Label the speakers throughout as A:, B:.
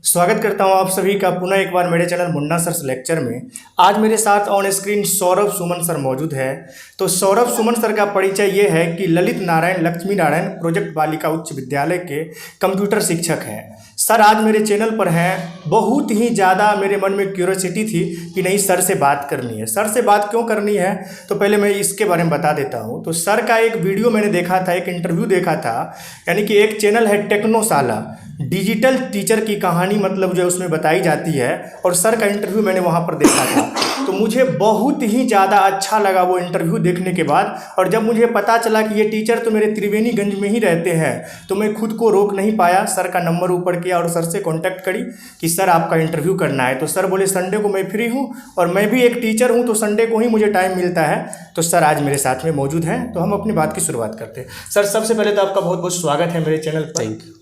A: स्वागत करता हूं आप सभी का पुनः एक बार मेरे चैनल मुन्ना सर्स लेक्चर में। आज मेरे साथ on screen Saurabh Suman sir मौजूद है। तो सौरभ सुमन सर का परिचय ये है कि ललित नारायण लक्ष्मी नारायण प्रोजेक्ट बालिका उच्च विद्यालय के कंप्यूटर शिक्षक हैं। सर आज मेरे चैनल पर हैं। बहुत ही ज़्यादा मेरे मन में क्यूरियोसिटी थी कि नहीं सर से बात करनी है। सर से बात क्यों करनी है तो पहले मैं इसके बारे में बता देता हूँ। तो सर का एक वीडियो मैंने देखा था, एक इंटरव्यू देखा था, यानी कि एक चैनल है टेक्नोशाला, डिजिटल टीचर की कहानी मतलब जो उसमें बताई जाती है, और सर का इंटरव्यू मैंने वहाँ पर देखा था। तो मुझे बहुत ही ज़्यादा अच्छा लगा वो इंटरव्यू देखने के बाद। और जब मुझे पता चला कि ये टीचर तो मेरे त्रिवेणीगंज में ही रहते हैं तो मैं खुद को रोक नहीं पाया, सर का नंबर ऊपर किया और सर से कांटेक्ट करी कि सर आपका इंटरव्यू करना है। तो सर बोले संडे को मैं फ्री हूँ और मैं भी एक टीचर हूँ तो संडे को ही मुझे टाइम मिलता है। तो सर आज मेरे साथ में मौजूद हैं, तो हम अपनी बात की शुरुआत करते हैं। सर सबसे पहले तो आपका बहुत बहुत स्वागत है मेरे चैनल पर।
B: Thank you.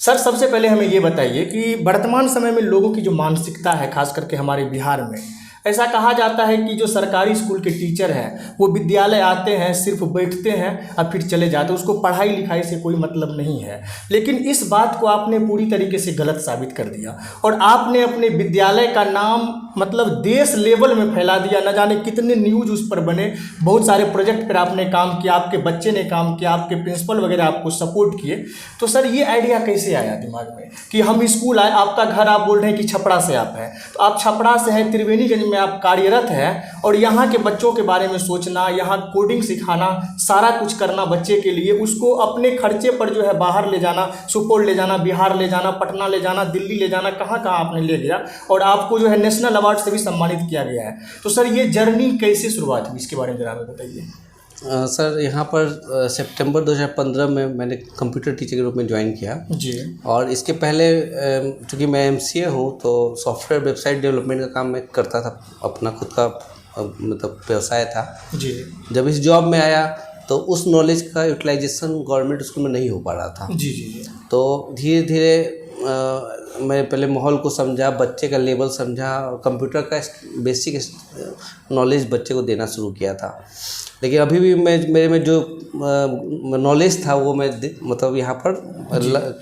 A: सर सबसे पहले हमें ये बताइए कि वर्तमान समय में लोगों की जो मानसिकता है, खास करके हमारे बिहार में, ऐसा कहा जाता है कि जो सरकारी स्कूल के टीचर हैं वो विद्यालय आते हैं, सिर्फ बैठते हैं और फिर चले जाते हैं, उसको पढ़ाई लिखाई से कोई मतलब नहीं है। लेकिन इस बात को आपने पूरी तरीके से गलत साबित कर दिया और आपने अपने विद्यालय का नाम मतलब देश लेवल में फैला दिया। न जाने कितने न्यूज़ उस पर बने, बहुत सारे प्रोजेक्ट पर आपने काम किया, आपके बच्चे ने काम किया, आपके प्रिंसिपल वगैरह आपको सपोर्ट किए। तो सर ये आइडिया कैसे आया दिमाग में कि हम स्कूल आए? आपका घर आप बोल रहे हैं कि छपरा से आप हैं, तो आप छपरा से हैं, त्रिवेणीगंज में आप कार्यरत हैं, और यहाँ के बच्चों के बारे में सोचना, यहाँ कोडिंग सिखाना, सारा कुछ करना बच्चे के लिए, उसको अपने खर्चे पर जो है बाहर ले जाना, सुपौल ले जाना, बिहार ले जाना, पटना ले जाना, दिल्ली ले जाना, कहाँ कहाँ आपने ले गया और आपको जो है नेशनल अवार्ड से भी सम्मानित किया गया है। तो सर ये जर्नी कैसे शुरुआत हुई, इसके बारे में जरा हमें बताइए।
B: सर यहाँ पर सितंबर 2015 में मैंने कंप्यूटर टीचर के रूप में ज्वाइन किया
A: जी।
B: और इसके पहले चूँकि मैं एमसीए हूँ तो सॉफ्टवेयर वेबसाइट डेवलपमेंट का काम मैं करता था, अपना खुद का मतलब व्यवसाय था जी। जब इस जॉब में आया तो उस नॉलेज का यूटिलाइजेशन गवर्नमेंट स्कूल में नहीं हो पा रहा था
A: जी जी जी।
B: तो धीरे धीरे मैं पहले माहौल को समझा, बच्चे का लेवल समझा और कंप्यूटर का बेसिक नॉलेज बच्चे को देना शुरू किया था। लेकिन अभी भी मेरे में जो नॉलेज था वो मैं मतलब यहाँ पर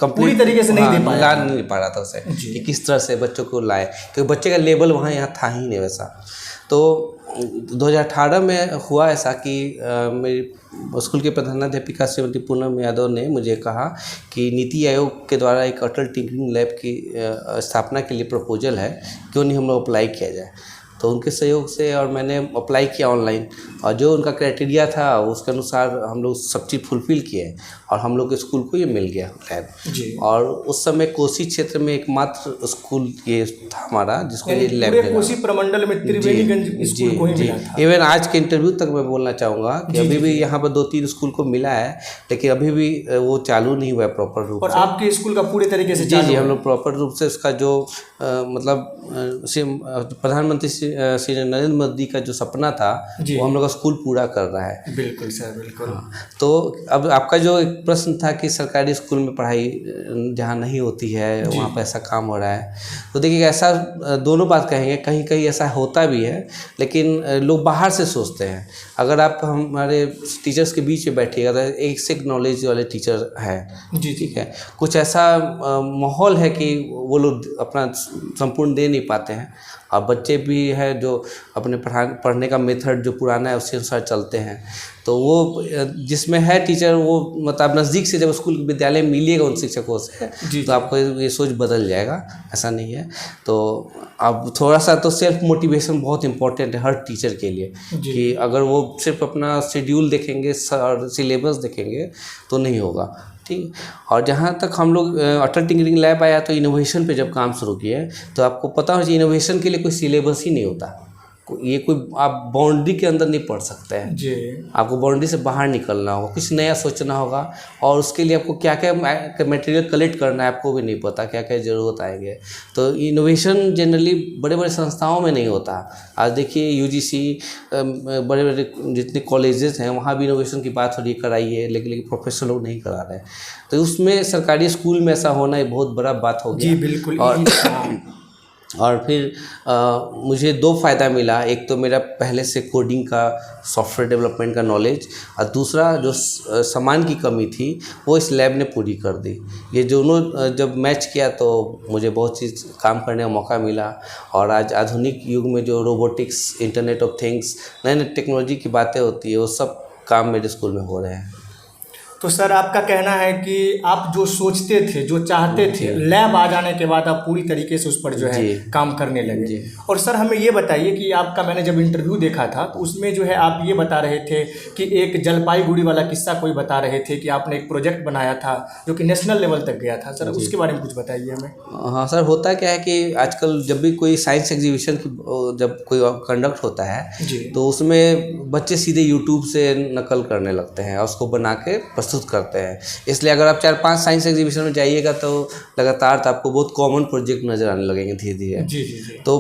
A: पूरी तरीके से नहीं
B: नहीं पा रहा था उसे कि किस तरह से बच्चों को लाए, क्योंकि बच्चे का लेवल वहाँ यहाँ था ही नहीं वैसा। तो 2018 में हुआ ऐसा कि मेरी स्कूल के प्रधानाध्यापिका श्रीमती पूनम यादव ने मुझे कहा कि नीति आयोग के द्वारा एक अटल टिंकरिंग लैब की स्थापना के लिए प्रपोजल है, क्यों नहीं हम लोग अप्लाई किया जाए। तो उनके सहयोग से और मैंने अप्लाई किया ऑनलाइन और जो उनका क्राइटेरिया था उसके अनुसार हम लोग सब चीज़ फुलफ़िल किए और हम लोग के स्कूल को ये मिल गया लैब जी। और उस समय कोसी क्षेत्र में एकमात्र स्कूल ये था हमारा जिसको ये लैब मिला।
A: कोसी प्रमंडल में त्रिवेणीगंज स्कूल को ही मिला था।
B: इवन आज के इंटरव्यू तक मैं बोलना चाहूँगा कि अभी भी यहाँ पर 2-3 स्कूल को मिला है, लेकिन अभी भी वो चालू नहीं हुआ है प्रॉपर रूप से।
A: और आपके स्कूल का पूरे तरीके से
B: जी हम लोग प्रॉपर रूप से उसका जो मतलब प्रधानमंत्री श्री नरेंद्र मोदी का जो सपना था वो हम लोग का स्कूल पूरा कर रहा है।
A: बिल्कुल सर, बिल्कुल।
B: हाँ, तो अब आपका जो एक प्रश्न था कि सरकारी स्कूल में पढ़ाई जहाँ नहीं होती है वहाँ पर ऐसा काम हो रहा है, तो देखिए ऐसा दोनों बात कहेंगे, कहीं कहीं ऐसा होता भी है, लेकिन लोग बाहर से सोचते हैं। अगर आप हमारे टीचर्स के बीच में बैठिएगा तो एक से एक नॉलेज वाले टीचर है जी, ठीक है। कुछ ऐसा माहौल है कि वो लोग अपना संपूर्ण दे नहीं पाते हैं और बच्चे भी है जो अपने पढ़ने का मेथड जो पुराना है उसके अनुसार चलते हैं। तो वो जिसमें है टीचर वो मतलब नज़दीक से जब स्कूल विद्यालय मिलिएगा उन शिक्षकों से तो आपको ये सोच बदल जाएगा, ऐसा नहीं है। तो अब थोड़ा सा तो सेल्फ मोटिवेशन बहुत इंपॉर्टेंट है हर टीचर के लिए कि अगर वो सिर्फ अपना शेड्यूल देखेंगे और सिलेबस देखेंगे तो नहीं होगा, ठीक। और जहाँ तक हम लोग अटल टिंकरिंग लैब आया तो इनोवेशन पे जब काम शुरू किए तो आपको पता हो कि इनोवेशन के लिए कोई सिलेबस ही नहीं होता, ये कोई आप बाउंड्री के अंदर नहीं पढ़ सकते हैं जी। आपको बाउंड्री से बाहर निकलना होगा, कुछ नया सोचना होगा और उसके लिए आपको क्या क्या मटेरियल कलेक्ट करना है आपको भी नहीं पता, क्या क्या ज़रूरत आएंगे। तो इनोवेशन जनरली बड़े बड़े संस्थाओं में नहीं होता। आज देखिए यूजीसी बड़े बड़े जितने कॉलेजेस हैं वहाँ भी इनोवेशन की बात हो रही कराइए, लेकिन प्रोफेसर लोग नहीं करा रहे। तो उसमें सरकारी स्कूल में ऐसा होना एक बहुत बड़ा बात हो गया।
A: जी बिल्कुल।
B: और फिर मुझे दो फ़ायदा मिला। एक तो मेरा पहले से कोडिंग का, सॉफ्टवेयर डेवलपमेंट का नॉलेज, और दूसरा जो सामान की कमी थी वो इस लैब ने पूरी कर दी। ये दोनों जब मैच किया तो मुझे बहुत चीज़ काम करने का मौका मिला। और आज आधुनिक युग में जो रोबोटिक्स, इंटरनेट ऑफ थिंग्स, नए नए टेक्नोलॉजी की बातें होती है, वो सब काम मेरे स्कूल में हो रहे हैं।
A: तो सर आपका कहना है कि आप जो सोचते थे, जो चाहते थे, लैब आ जाने के बाद आप पूरी तरीके से उस पर जो है काम करने लगे। और सर हमें ये बताइए कि आपका, मैंने जब इंटरव्यू देखा था तो उसमें जो है आप ये बता रहे थे कि एक जलपाईगुड़ी वाला किस्सा कोई बता रहे थे कि आपने एक प्रोजेक्ट बनाया था जो कि नेशनल लेवल तक गया था। सर उसके बारे में कुछ बताइए हमें।
B: हाँ सर, होता क्या है कि आजकल जब भी कोई साइंस एग्जीबिशन जब कोई कंडक्ट होता है तो उसमें बच्चे सीधे यूट्यूब से नकल करने लगते हैं और उसको बना के प्रस्तुत करते हैं। इसलिए अगर आप 4-5 साइंस एग्जीबिशन में जाइएगा तो लगातार तो आपको बहुत कॉमन प्रोजेक्ट नज़र आने लगेंगे धीरे धीरे।
A: जी जी जी।
B: तो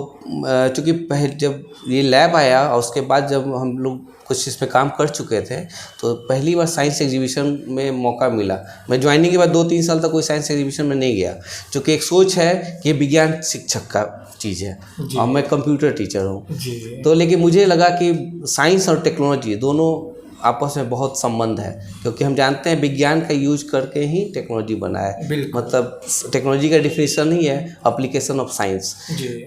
B: चूँकि पहले जब ये लैब आया और उसके बाद जब हम लोग कुछ इस पे काम कर चुके थे तो पहली बार साइंस एग्जीबिशन में मौका मिला। मैं ज्वाइनिंग के बाद 2-3 साल तक कोई साइंस एग्जीबिशन में नहीं गया, क्योंकि एक सोच है कि विज्ञान शिक्षक का चीज़ है और मैं कंप्यूटर टीचर हूँ। तो लेकिन मुझे लगा कि साइंस और टेक्नोलॉजी दोनों आपस में बहुत संबंध है, क्योंकि हम जानते हैं विज्ञान का यूज करके ही टेक्नोलॉजी बना है। मतलब टेक्नोलॉजी का डिफिनेशन ही है एप्लीकेशन ऑफ साइंस।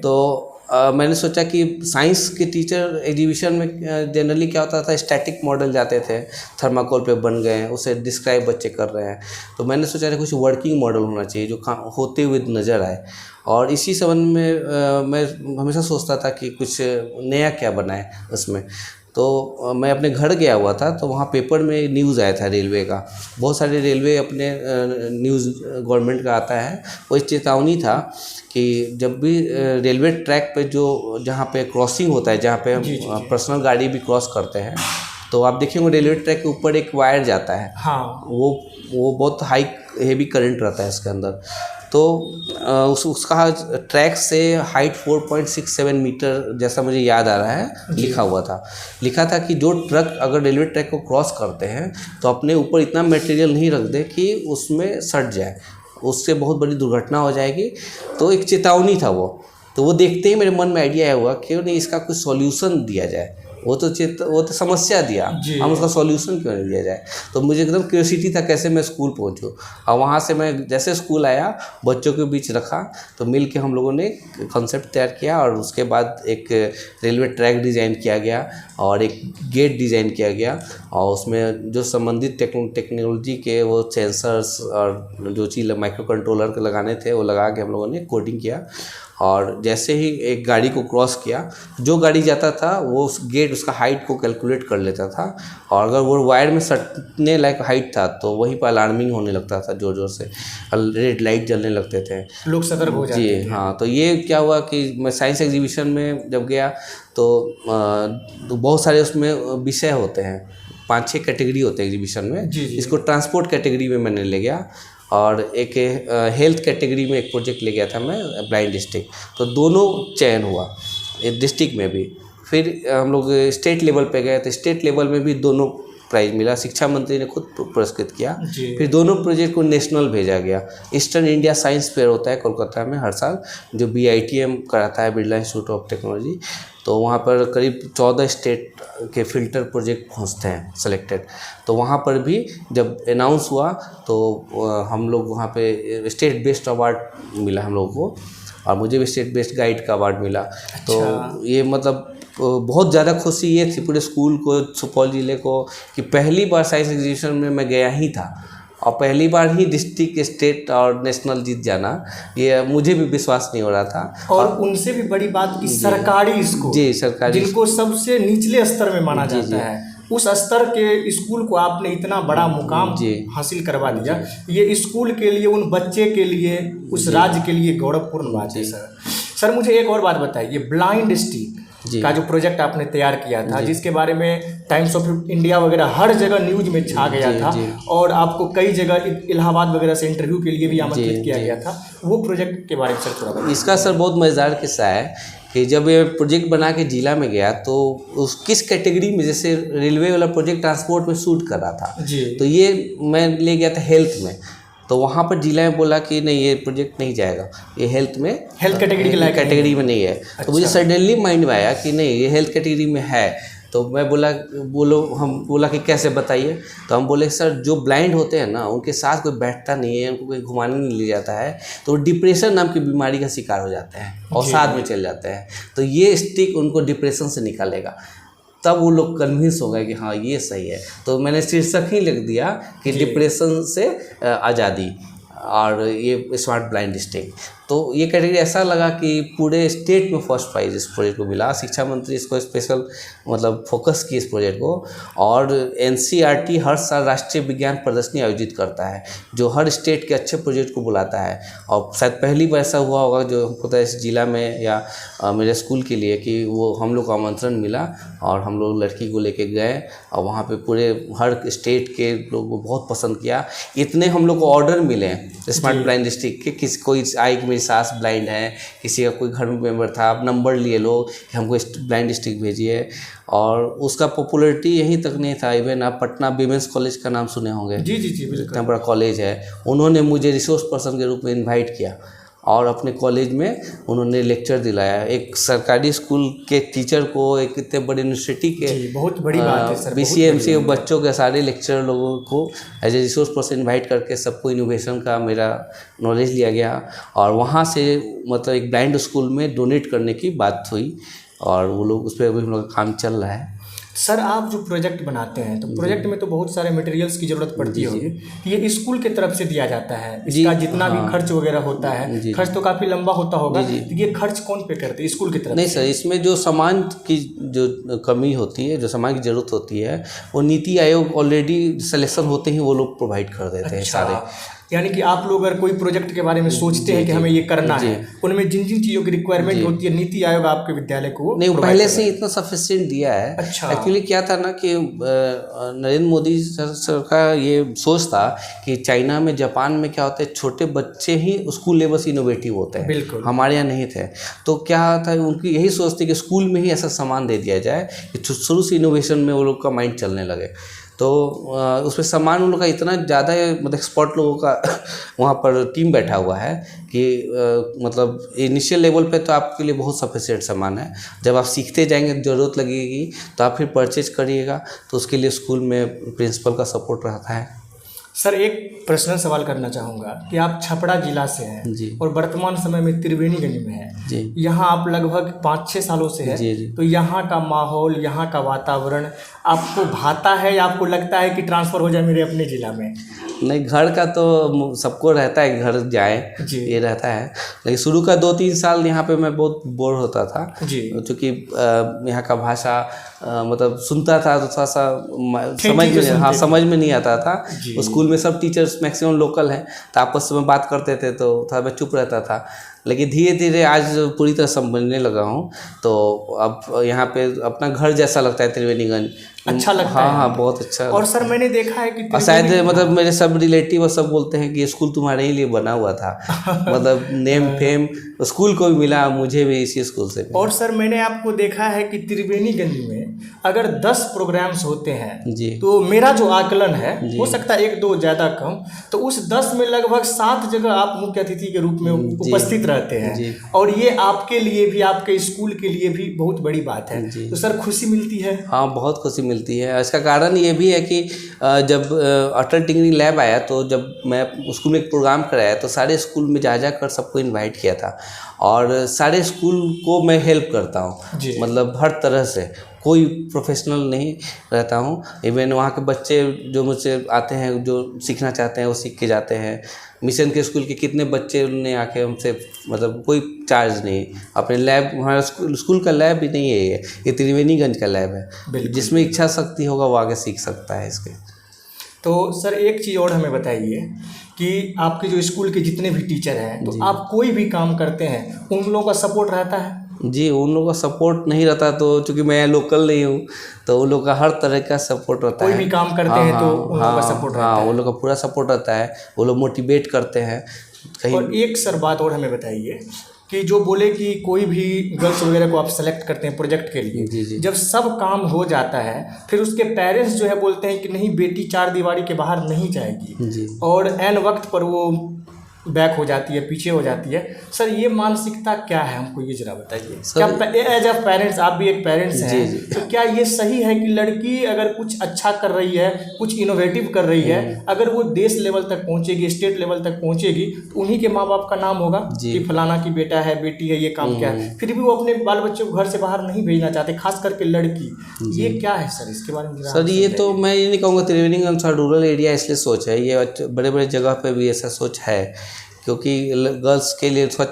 B: तो मैंने सोचा कि साइंस के टीचर एग्जीबिशन में जनरली क्या होता था, स्टैटिक मॉडल जाते थे, थर्माकोल पे बन गए, उसे डिस्क्राइब बच्चे कर रहे हैं। तो मैंने सोचा कि कुछ वर्किंग मॉडल होना चाहिए जो होते हुए नज़र आए। और इसी संबंध में मैं हमेशा सोचता था कि कुछ नया क्या बनाए उसमें। तो मैं अपने घर गया हुआ था तो वहाँ पेपर में न्यूज़ आया था रेलवे का। बहुत सारे रेलवे अपने न्यूज़ गवर्नमेंट का आता है, वो चेतावनी था कि जब भी रेलवे ट्रैक पे जहाँ पे क्रॉसिंग होता है, जहाँ पे हम पर्सनल गाड़ी भी क्रॉस करते हैं, तो आप देखेंगे रेलवे ट्रैक के ऊपर एक वायर जाता है। हाँ। वो बहुत हाई हेवी करंट रहता है इसके अंदर। तो उसका ट्रैक से हाइट 4.67 मीटर जैसा मुझे याद आ रहा है लिखा था कि जो ट्रक अगर रेलवे ट्रैक को क्रॉस करते हैं तो अपने ऊपर इतना मटेरियल नहीं रख दे कि उसमें सट जाए, उससे बहुत बड़ी दुर्घटना हो जाएगी। तो एक चेतावनी था वो। तो वो देखते ही मेरे मन में आइडिया हुआ क्यों नहीं इसका कुछ सॉल्यूशन दिया जाए। वो तो समस्या दिया, हम उसका सॉल्यूशन क्यों नहीं दिया जाए। तो मुझे एकदम क्यूरियोसिटी था कैसे मैं स्कूल पहुंचूं। और वहाँ से मैं जैसे स्कूल आया, बच्चों के बीच रखा, तो मिल के हम लोगों ने कॉन्सेप्ट तैयार किया। और उसके बाद एक रेलवे ट्रैक डिज़ाइन किया गया और एक गेट डिज़ाइन किया गया। और उसमें जो संबंधित टेक्नोलॉजी के वो सेंसर्स और जो चीज़ माइक्रो कंट्रोलर के लगाने थे वो लगा के हम लोगों ने कोडिंग किया। और जैसे ही एक गाड़ी को क्रॉस किया, जो गाड़ी जाता था वो उस गेट उसका हाइट को कैलकुलेट कर लेता था। और अगर वो वायर में सटने लायक हाइट था तो वहीं पर अलार्मिंग होने लगता था, ज़ोर ज़ोर से रेड लाइट जलने लगते थे, लोग सतर्क हो जाते थे। हाँ, तो ये क्या हुआ कि मैं साइंस एग्जीबिशन में जब गया तो बहुत सारे उसमें विषय होते हैं, 5-6 कैटेगरी होते हैं एग्जीबिशन में। इसको ट्रांसपोर्ट कैटेगरी में मैंने ले गया और एक हेल्थ कैटेगरी में एक प्रोजेक्ट ले गया था मैं, ब्लाइंड डिस्ट्रिक्ट। तो दोनों चयन हुआ डिस्ट्रिक्ट में भी। फिर हम लोग स्टेट लेवल पे गए तो स्टेट लेवल में भी दोनों प्राइज़ मिला, शिक्षा मंत्री ने खुद पुरस्कृत किया। फिर दोनों प्रोजेक्ट को नेशनल भेजा गया। ईस्टर्न इंडिया साइंस फेयर होता है कोलकाता में हर साल, जो BITM कराता है, बिरला इंस्टीट्यूट ऑफ टेक्नोलॉजी। तो वहाँ पर करीब 14 स्टेट के फिल्टर प्रोजेक्ट पहुँचते हैं सेलेक्टेड। तो वहाँ पर भी जब अनाउंस हुआ तो हम लोग वहाँ पे स्टेट बेस्ट अवार्ड मिला हम लोगों को, और मुझे भी स्टेट बेस्ट गाइड का अवार्ड मिला। तो ये मतलब बहुत ज़्यादा खुशी ये थी पूरे स्कूल को, सुपौल ज़िले को, कि पहली बार साइंस एग्जीबिशन में मैं गया ही था और पहली बार ही डिस्ट्रिक्ट, स्टेट और नेशनल जीत जाना, ये मुझे भी विश्वास नहीं हो रहा था। और उनसे भी बड़ी बात कि सरकारी स्कूल, सरकारी, जिनको सबसे निचले स्तर में माना जाता है, उस स्तर के स्कूल को आपने इतना बड़ा मुकाम हासिल करवा दिया। ये स्कूल के लिए, उन बच्चे के लिए, उस राज्य के लिए गौरवपूर्ण बात है। सर मुझे एक और बात बताइए, ब्लाइंड डिस्ट्रिक्ट का जो प्रोजेक्ट आपने तैयार किया था, जिसके बारे में टाइम्स ऑफ इंडिया वगैरह हर जगह न्यूज में छा गया था, और आपको कई जगह इलाहाबाद वगैरह से इंटरव्यू के लिए भी आमंत्रित किया गया था, वो प्रोजेक्ट के बारे में सर थोड़ा बताइए। इसका सर बहुत मज़ेदार किस्सा है कि जब ये प्रोजेक्ट बना के जिला में गया तो उस किस कैटेगरी में, जैसे रेलवे वाला प्रोजेक्ट ट्रांसपोर्ट में शूट कर रहा था, तो ये मैं ले गया था हेल्थ में। तो तो वहाँ पर जिला में बोला कि नहीं ये प्रोजेक्ट नहीं जाएगा, ये हेल्थ कैटेगरी में नहीं है। तो मुझे सडनली माइंड में आया कि नहीं ये हेल्थ कैटेगरी में है। तो मैं बोला कि कैसे बताइए। तो हम बोले सर जो ब्लाइंड होते हैं ना उनके साथ कोई बैठता नहीं है, उनको कोई घुमाने नहीं ले जाता है, तो डिप्रेशन नाम की बीमारी का शिकार हो जाते हैं और साथ में चले जाते हैं। तो ये स्टिक उनको डिप्रेशन से निकालेगा, तब वो लोग कन्विंस हो गए कि हाँ ये सही है। तो मैंने शीर्षक ही लिख दिया कि डिप्रेशन से आज़ादी और ये स्मार्ट ब्लाइंड स्टिक। तो ये कैटेगरी ऐसा लगा कि पूरे स्टेट में फर्स्ट प्राइज़ इस प्रोजेक्ट को मिला। शिक्षा मंत्री इसको स्पेशल मतलब फोकस की इस प्रोजेक्ट को। और NCERT हर साल राष्ट्रीय विज्ञान प्रदर्शनी आयोजित करता है जो हर स्टेट के अच्छे प्रोजेक्ट को बुलाता है। और शायद पहली बार ऐसा हुआ होगा जो हमको पता है इस जिला में या मेरे स्कूल के लिए कि वो हम लोग को आमंत्रण मिला और हम लोग लड़की को लेके गए और वहाँ पे पूरे हर स्टेट के लोगों को बहुत पसंद किया। इतने हम लोग को ऑर्डर मिले स्मार्ट ब्लाइंड स्टिक के, किसी कोई आई कि मेरी सास ब्लाइंड है, किसी का कोई घर में मेम्बर था, आप नंबर लिए लो कि हमको ब्लाइंड स्टिक भेजिए। और उसका पॉपुलैरिटी यहीं तक नहीं था, इवन आप पटना विमेंस कॉलेज का नाम सुने होंगे।
A: जी बिल्कुल,
B: इतना बड़ा कॉलेज है। उन्होंने मुझे रिसोर्स पर्सन के रूप में इन्वाइट किया और अपने कॉलेज में उन्होंने लेक्चर दिलाया। एक सरकारी स्कूल के टीचर को एक इतने बड़े यूनिवर्सिटी के
A: बहुत बड़ी बात है सर,
B: BCMC के बच्चों के सारे लेक्चर लोगों को as a resource person invite करके सबको इनोवेशन का मेरा नॉलेज लिया गया। और वहाँ से मतलब एक ब्लाइंड स्कूल में डोनेट करने की बात हुई और वो लोग उस पर अभी हम लोग का काम चल रहा है।
A: सर आप जो प्रोजेक्ट बनाते हैं तो प्रोजेक्ट में तो बहुत सारे मटेरियल्स की ज़रूरत पड़ती होगी, ये स्कूल के तरफ से दिया जाता है, इसका जितना भी खर्च वगैरह होता है, खर्च तो काफ़ी लंबा होता होगा, तो ये खर्च कौन पे करते हैं स्कूल की तरफ?
B: नहीं सर, इसमें जो सामान की जो कमी होती है, जो सामान की ज़रूरत होती है, वो नीति आयोग ऑलरेडी सिलेक्शन होते ही वो लोग प्रोवाइड कर देते हैं सारे।
A: यानी कि आप लोग अगर कोई प्रोजेक्ट के बारे में सोचते हैं कि हमें ये करना है, उनमें जिन जिन चीज़ों की रिक्वायरमेंट होती है नीति आयोग आपके विद्यालय को
B: नहीं पहले से इतना सफिशिएंट दिया है।
A: अच्छा।
B: एक्चुअली क्या था ना कि नरेंद्र मोदी सर का ये सोच था कि चाइना में, जापान में क्या होता है छोटे बच्चे ही स्कूल लेवल से इनोवेटिव होते हैं,
A: बिल्कुल
B: हमारे यहाँ नहीं थे। तो क्या था उनकी यही सोच थी कि स्कूल में ही ऐसा सामान दे दिया जाए कि शुरू से इनोवेशन में वो लोग का माइंड चलने लगे। तो उसमें सामान उन लोग का इतना ज़्यादा मतलब एक्सपर्ट लोगों का वहाँ पर टीम बैठा हुआ है कि मतलब इनिशियल लेवल पे तो आपके लिए बहुत सफिशिएंट सामान है। जब आप सीखते जाएंगे ज़रूरत लगेगी तो आप फिर परचेज करिएगा, तो उसके लिए स्कूल में प्रिंसिपल का सपोर्ट रहता है।
A: सर एक पर्सनल सवाल करना चाहूँगा कि आप छपरा जिला से हैं और वर्तमान समय में त्रिवेणीगंज में हैं जी। यहाँ आप लगभग 5-6 सालों से हैं जी। तो यहाँ का माहौल, यहाँ का वातावरण आपको भाता है या आपको लगता है कि ट्रांसफ़र हो जाए मेरे अपने ज़िला में?
B: नहीं, घर का तो सबको रहता है घर जाए, ये रहता है। लेकिन शुरू का 2-3 साल यहाँ पे मैं बहुत बोर होता था क्योंकि यहाँ का भाषा मतलब सुनता था तो थोड़ा सा समझ में नहीं आता था। स्कूल में सब टीचर्स मैक्सिमम लोकल हैं तो आपस में बात करते थे तो थोड़ा मैं चुप रहता था। लेकिन धीरे धीरे आज पूरी तरह समझने लगा हूँ, तो अब यहाँ पे अपना घर जैसा लगता है त्रिवेणीगंज।
A: अच्छा लगता है?
B: हाँ बहुत अच्छा।
A: और सर मैंने देखा है कि
B: शायद मतलब मेरे सब रिलेटिव और सब बोलते हैं कि स्कूल तुम्हारे ही लिए बना हुआ था मतलब नेम फेम स्कूल को भी मिला, मुझे भी इसी स्कूल से मिला।
A: और सर मैंने आपको देखा है कि त्रिवेणीगंज में अगर 10 प्रोग्राम्स होते हैं जी, तो मेरा जो आकलन है हो सकता है 1-2 ज़्यादा कम, तो उस 10 में लगभग 7 जगह आप मुख्य अतिथि के रूप में उपस्थित रहते हैं और ये आपके लिए भी, आपके स्कूल के लिए भी बहुत बड़ी बात है। तो सर खुशी मिलती है?
B: हाँ बहुत खुशी मिलती है। इसका कारण ये भी है कि जब अटल टिंकरिंग लैब आया तो जब मैं स्कूल में एक प्रोग्राम कराया तो सारे स्कूल में जा कर सबको इन्वाइट किया था और सारे स्कूल को मैं हेल्प करता हूँ, मतलब हर तरह से, कोई प्रोफेशनल नहीं रहता हूँ। इवन वहाँ के बच्चे जो मुझसे आते हैं, जो सीखना चाहते हैं वो सीख के जाते हैं। मिशन के स्कूल के कितने बच्चे ने आके हमसे मतलब कोई चार्ज नहीं, अपने लैब, हमारा स्कूल का लैब भी नहीं है ये त्रिवेणीगंज का लैब है, जिसमें इच्छा शक्ति होगा वो आगे सीख सकता है इसके।
A: तो सर एक चीज़ और हमें बताइए कि आपके जो स्कूल के जितने भी टीचर हैं तो आप कोई भी काम करते हैं उन लोगों का सपोर्ट रहता है?
B: जी, उन लोगों का सपोर्ट नहीं रहता तो चूँकि मैं लोकल नहीं हूँ तो उन लोगों का हर तरह का सपोर्ट रहता है।
A: कोई भी काम करते हैं तो उन लोगों का सपोर्ट रहता है?
B: हाँ, उन लोगों का पूरा सपोर्ट रहता है, वो लोग मोटिवेट करते हैं कहीं।
A: और एक सर बात और हमें बताइए कि जो बोले कि कोई भी गर्ल्स वगैरह को आप सेलेक्ट करते हैं प्रोजेक्ट के लिए,
B: जी जी
A: जब सब काम हो जाता है फिर उसके पेरेंट्स जो है बोलते हैं कि नहीं बेटी चार दीवारी के बाहर नहीं जाएगी,
B: जी।
A: और एन वक्त पर वो बैक हो जाती है, पीछे हो जाती है। सर ये मानसिकता क्या है, हमको ये जरा बताइए। क्या एज अ पेरेंट्स, आप भी एक पेरेंट्स हैं, तो क्या ये सही है कि लड़की अगर कुछ अच्छा कर रही है, कुछ इनोवेटिव कर रही है, अगर वो देश लेवल तक पहुंचेगी, स्टेट लेवल तक पहुंचेगी, तो उन्हीं के माँ बाप का नाम होगा कि फलाना की बेटा है, बेटी है, ये काम क्या है, फिर भी वो अपने बाल बच्चों को घर से बाहर नहीं भेजना चाहते, खास करके लड़की। ये क्या है सर, इसके बारे में
B: सर ये तो मैं ये नहीं कहूँगा त्रिवेणी अनुसार रूरल एरिया इसलिए सोच है, ये बड़े बड़े जगह पे भी ऐसा सोच है, क्योंकि गर्ल्स के लिए थोड़ा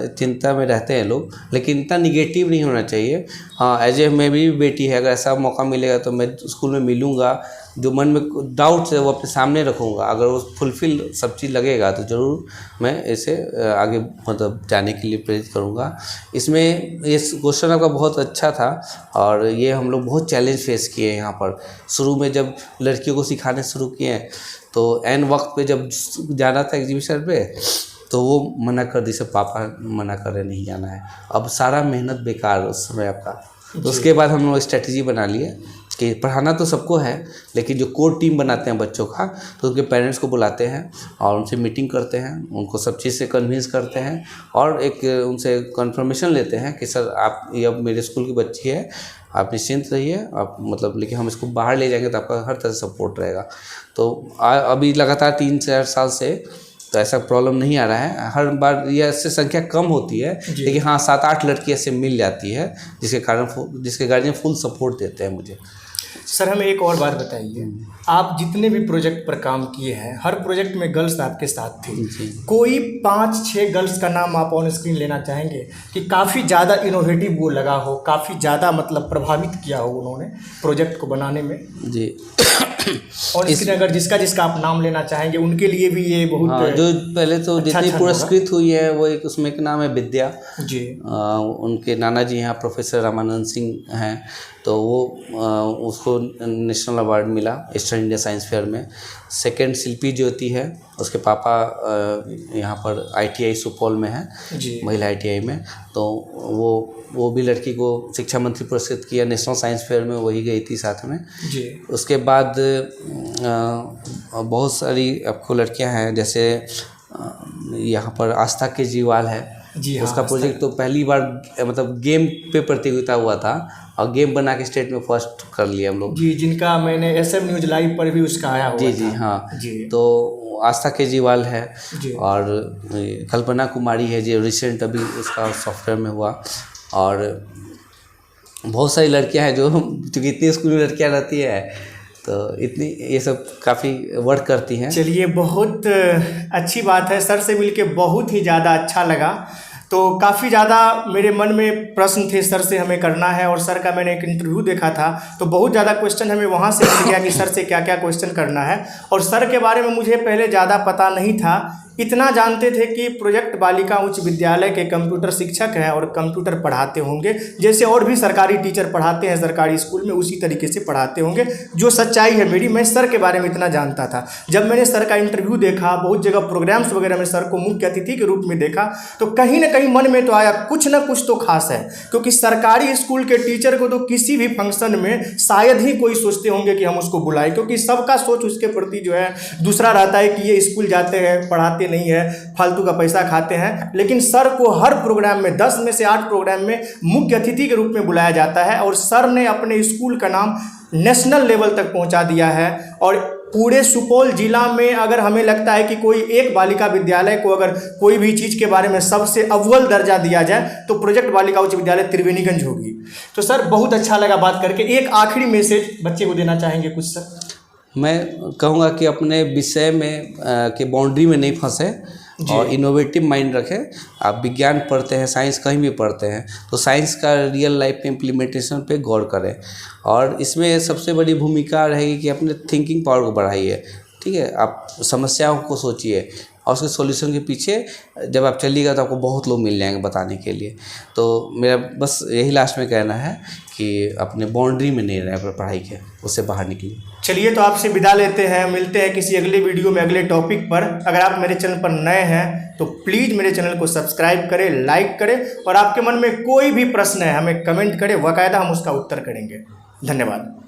B: चिंता में रहते हैं लोग, लेकिन इतना निगेटिव नहीं होना चाहिए। हाँ, एज ए मेरी भी बेटी है, अगर ऐसा मौका मिलेगा तो मैं स्कूल में मिलूँगा, जो मन में डाउट्स है वो अपने सामने रखूँगा, अगर वो फुलफिल सब चीज़ लगेगा तो ज़रूर मैं इसे आगे मतलब जाने के लिए प्रेरित करूँगा। इसमें ये क्वेश्चन आपका बहुत अच्छा था, और ये हम लोग बहुत चैलेंज फेस किए यहाँ पर। शुरू में जब लड़कियों को सिखाने शुरू किए तो एन वक्त पे जब जाना था एग्जीबिशन पे, तो वो मना कर दी, सब पापा मना कर रहे नहीं जाना है। अब सारा मेहनत बेकार उस समय आपका। तो उसके बाद हम लोग स्ट्रेटजी बना लिए कि पढ़ाना तो सबको है, लेकिन जो कोर टीम बनाते हैं बच्चों का, तो उनके पेरेंट्स को बुलाते हैं और उनसे मीटिंग करते हैं, उनको सब चीज़ से कन्विंस करते हैं, और एक उनसे कंफर्मेशन लेते हैं कि सर आप ये अब मेरे स्कूल की बच्ची है, आप निश्चिंत रहिए, आप मतलब, लेकिन हम इसको बाहर ले जाएंगे तो आपका हर तरह से सपोर्ट रहेगा। तो अभी लगातार 3-4 साल से तो ऐसा प्रॉब्लम नहीं आ रहा है। हर बार ये ऐसे संख्या कम होती है, लेकिन हाँ 7-8 लड़की ऐसे मिल जाती है, जिसके गार्जियन फुल सपोर्ट देते हैं मुझे।
A: सर हमें एक और बात बताइए, आप जितने भी प्रोजेक्ट पर काम किए हैं, हर प्रोजेक्ट में गर्ल्स आपके साथ थी, कोई 5-6 गर्ल्स का नाम आप ऑन स्क्रीन लेना चाहेंगे कि काफ़ी ज़्यादा इनोवेटिव वो लगा हो, काफ़ी ज़्यादा मतलब प्रभावित किया हो उन्होंने प्रोजेक्ट को बनाने में?
B: जी।
A: और इसमें अगर जिसका आप नाम लेना चाहेंगे, उनके लिए भी ये बहुत
B: हाँ, जो पहले तो जितनी पुरस्कृत हुई है वो एक, उसमें एक नाम है विद्या
A: जी,
B: उनके नाना जी यहाँ प्रोफेसर रामानंद सिंह हैं, तो वो उसको नेशनल अवार्ड मिला ईस्टर्न इंडिया साइंस फेयर में। सेकंड शिल्पी ज्योति है, उसके पापा यहाँ पर ITI सुपौल में है, महिला ITI में, तो वो भी लड़की को शिक्षा मंत्री पुरस्कृत किया नेशनल साइंस फेयर में, वही गई थी साथ में जी। उसके बाद बहुत सारी आपको लड़कियां हैं, जैसे यहाँ पर आस्था केजरीवाल है जी, उसका प्रोजेक्ट तो पहली बार मतलब गेम पे प्रतियोगिता हुआ था, और गेम बना के स्टेट में फर्स्ट कर लिया हम लोग जी, जिनका मैंने SM न्यूज़ लाइव पर भी उसका आया हुआ जी जी हाँ जी। तो आस्था केजरीवाल है और कल्पना कुमारी है जो रिसेंट अभी उसका सॉफ्टवेयर में हुआ, और बहुत सारी लड़कियां हैं जो, क्योंकि इतनी स्कूल में लड़कियां रहती है तो इतनी ये सब काफ़ी वर्क करती हैं। चलिए, बहुत अच्छी बात है, सर से मिलके बहुत ही ज़्यादा अच्छा लगा। तो काफ़ी ज़्यादा मेरे मन में प्रश्न थे सर से हमें करना है, और सर का मैंने एक इंटरव्यू देखा था तो बहुत ज़्यादा क्वेश्चन हमें वहाँ से मिल गया कि सर से क्या क्या क्वेश्चन करना है। और सर के बारे में मुझे पहले ज़्यादा पता नहीं था, इतना जानते थे कि प्रोजेक्ट बालिका उच्च विद्यालय के कंप्यूटर शिक्षक हैं और कंप्यूटर पढ़ाते होंगे, जैसे और भी सरकारी टीचर पढ़ाते हैं सरकारी स्कूल में, उसी तरीके से पढ़ाते होंगे। जो सच्चाई है मेरी, मैं सर के बारे में इतना जानता था। जब मैंने सर का इंटरव्यू देखा, बहुत जगह प्रोग्राम्स वगैरह में सर को मुख्य अतिथि के रूप में देखा, तो कहीं ना कहीं मन में तो आया कुछ ना कुछ तो खास है, क्योंकि सरकारी स्कूल के टीचर को तो किसी भी फंक्शन में शायद ही कोई सोचते होंगे कि हम उसको बुलाएं, क्योंकि सबका सोच उसके प्रति जो है दूसरा रहता है कि ये स्कूल जाते हैं, पढ़ाते नहीं है, फालतू का पैसा खाते हैं। लेकिन सर को हर प्रोग्राम में 10 में से 8 प्रोग्राम में मुख्य अतिथि के रूप में बुलाया जाता है, और सर ने अपने स्कूल का नाम नेशनल लेवल तक पहुंचा दिया है। और पूरे सुपौल जिला में अगर हमें लगता है कि कोई एक बालिका विद्यालय को अगर कोई भी चीज़ के बारे में सबसे अव्वल दर्जा दिया जाए तो प्रोजेक्ट बालिका उच्च विद्यालय त्रिवेणीगंज होगी। तो सर बहुत अच्छा लगा बात करके। एक आखिरी मैसेज बच्चे को देना चाहेंगे कुछ सर? मैं कहूँगा कि अपने विषय में के बाउंड्री में नहीं फंसे और इनोवेटिव माइंड रखें। आप विज्ञान पढ़ते हैं, साइंस कहीं भी पढ़ते हैं, तो साइंस का रियल लाइफ में इम्प्लीमेंटेशन पे गौर करें, और इसमें सबसे बड़ी भूमिका रहेगी कि अपने थिंकिंग पावर को बढ़ाइए। ठीक है, आप समस्याओं को सोचिए और उसके सॉल्यूशन के पीछे जब आप चलिएगा तो आपको बहुत लोग मिल जाएंगे बताने के लिए। तो मेरा बस यही लास्ट में कहना है कि अपने बाउंड्री में नहीं रहें पढ़ाई के, उससे बाहर निकलिए।
A: चलिए तो आपसे विदा लेते हैं, मिलते हैं किसी अगले वीडियो में अगले टॉपिक पर। अगर आप मेरे चैनल पर नए हैं तो प्लीज़ मेरे चैनल को सब्सक्राइब करें, लाइक करें, और आपके मन में कोई भी प्रश्न है हमें कमेंट करें, बाकायदा हम उसका उत्तर करेंगे। धन्यवाद।